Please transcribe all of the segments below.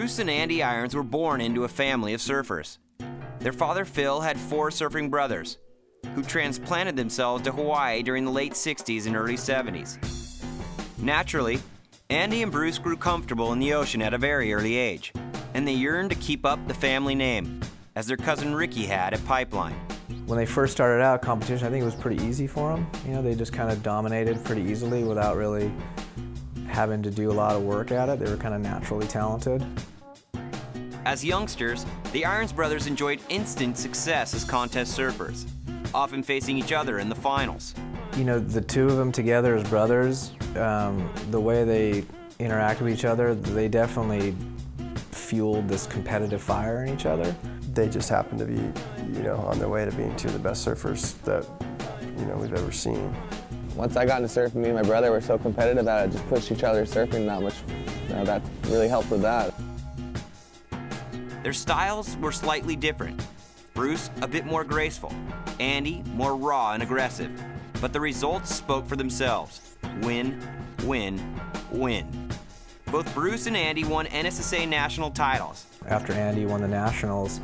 Bruce and Andy Irons were born into a family of surfers. Their father, Phil, had 4 surfing brothers who transplanted themselves to Hawaii during the late 60s and early 70s. Naturally, Andy and Bruce grew comfortable in the ocean at a very early age, and they yearned to keep up the family name, as their cousin Ricky had at Pipeline. When they first started out competition, I think it was pretty easy for them. You know, they just kind of dominated pretty easily without really having to do a lot of work at it. They were kind of naturally talented. As youngsters, the Irons brothers enjoyed instant success as contest surfers, often facing each other in the finals. You know, the two of them together as brothers, the way they interact with each other, they definitely fueled this competitive fire in each other. They just happened to be, you know, on their way to being 2 of the best surfers that, you know, we've ever seen. Once I got into surfing, me and my brother were so competitive that it just pushed each other surfing that much. You know, that really helped with that. Their styles were slightly different. Bruce, a bit more graceful. Andy, more raw and aggressive. But the results spoke for themselves. Win, win, win. Both Bruce and Andy won NSSA national titles. After Andy won the nationals,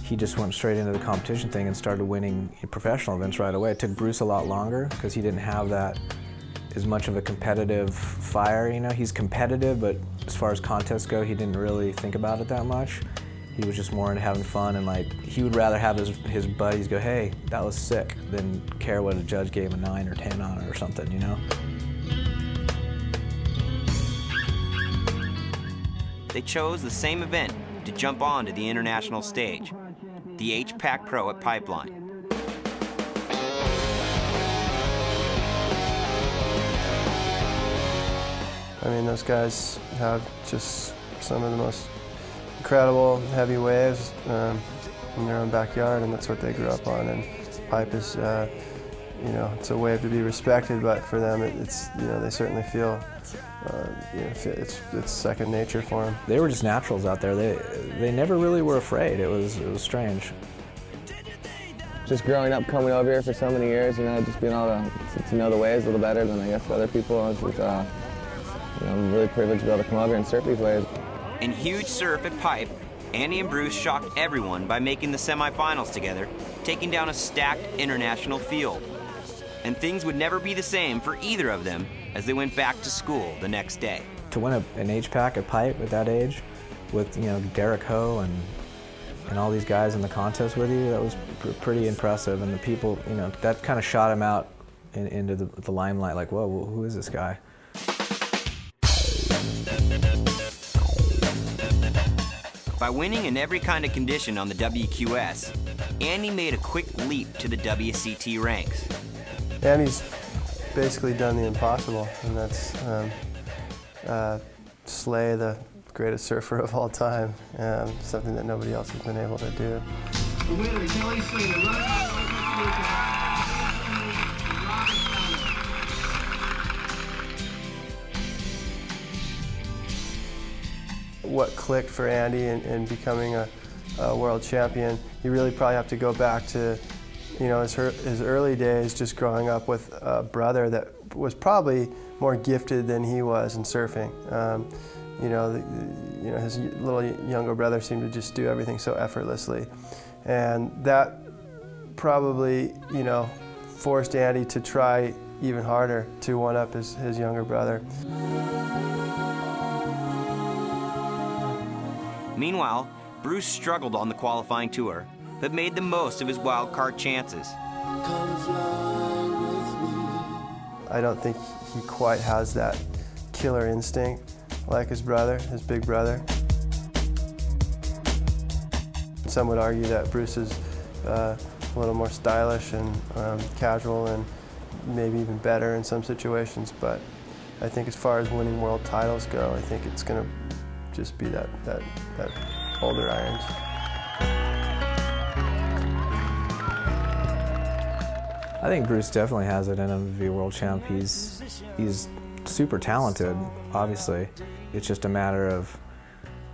he just went straight into the competition thing and started winning professional events right away. It took Bruce a lot longer because he didn't have that as much of a competitive fire. You know, he's competitive, but as far as contests go, he didn't really think about it that much. He was just more into having fun, and like he would rather have his buddies go, "Hey, that was sick," than care what a judge gave a 9 or 10 on it or something, you know? They chose the same event to jump onto the international stage, the H-Pac Pro at Pipeline. I mean, those guys have just some of the most incredible heavy waves in their own backyard, and that's what they grew up on. And pipe is, you know, it's a wave to be respected, but for them, it's, you know, they certainly feel, you know, it's second nature for them. They were just naturals out there. They never really were afraid. It was strange. Just growing up, coming over here for so many years, you know, just being able to know the waves a little better than I guess other people. I was just, you know, I'm really privileged to be able to come over here and surf these waves. In huge surf at Pipe, Andy and Bruce shocked everyone by making the semifinals together, taking down a stacked international field. And things would never be the same for either of them as they went back to school the next day. To win an H-Pac at Pipe at that age, with, you know, Derek Ho and all these guys in the contest with you, that was pretty impressive. And the people, you know, that kind of shot him out into the limelight, like, whoa, who is this guy? By winning in every kind of condition on the WQS, Andy made a quick leap to the WCT ranks. Andy's basically done the impossible, and that's slay the greatest surfer of all time, something that nobody else has been able to do. The winner, Kelly Slater. What clicked for Andy in becoming a world champion, you really probably have to go back to, you know, his early days, just growing up with a brother that was probably more gifted than he was in surfing. You know, his little younger brother seemed to just do everything so effortlessly, and that probably, you know, forced Andy to try even harder to one-up his younger brother. Meanwhile, Bruce struggled on the qualifying tour, but made the most of his wild card chances. I don't think he quite has that killer instinct like his brother, his big brother. Some would argue that Bruce is a little more stylish and casual and maybe even better in some situations, but I think as far as winning world titles go, I think it's going to just be that older Irons. I think Bruce definitely has it in him to be a world champ. He's super talented, obviously. It's just a matter of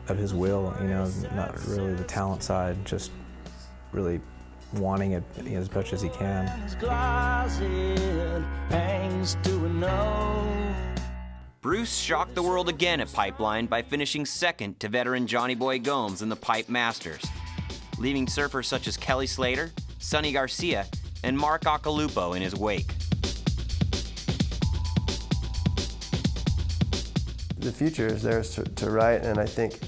his will, you know, not really the talent side, just really wanting it as much as he can. Bruce shocked the world again at Pipeline by finishing second to veteran Johnny Boy Gomes in the Pipe Masters, leaving surfers such as Kelly Slater, Sonny Garcia, and Mark Occhilupo in his wake. The future is theirs to write, and I think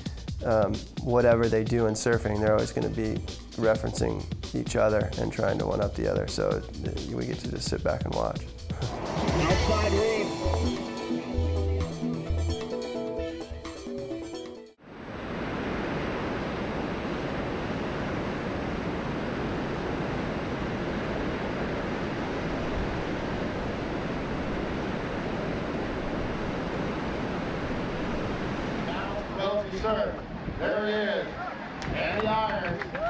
whatever they do in surfing, they're always going to be referencing each other and trying to one-up the other, so we get to just sit back and watch. Outside reef. Now, Philip, surf. There he is. Andy Irons.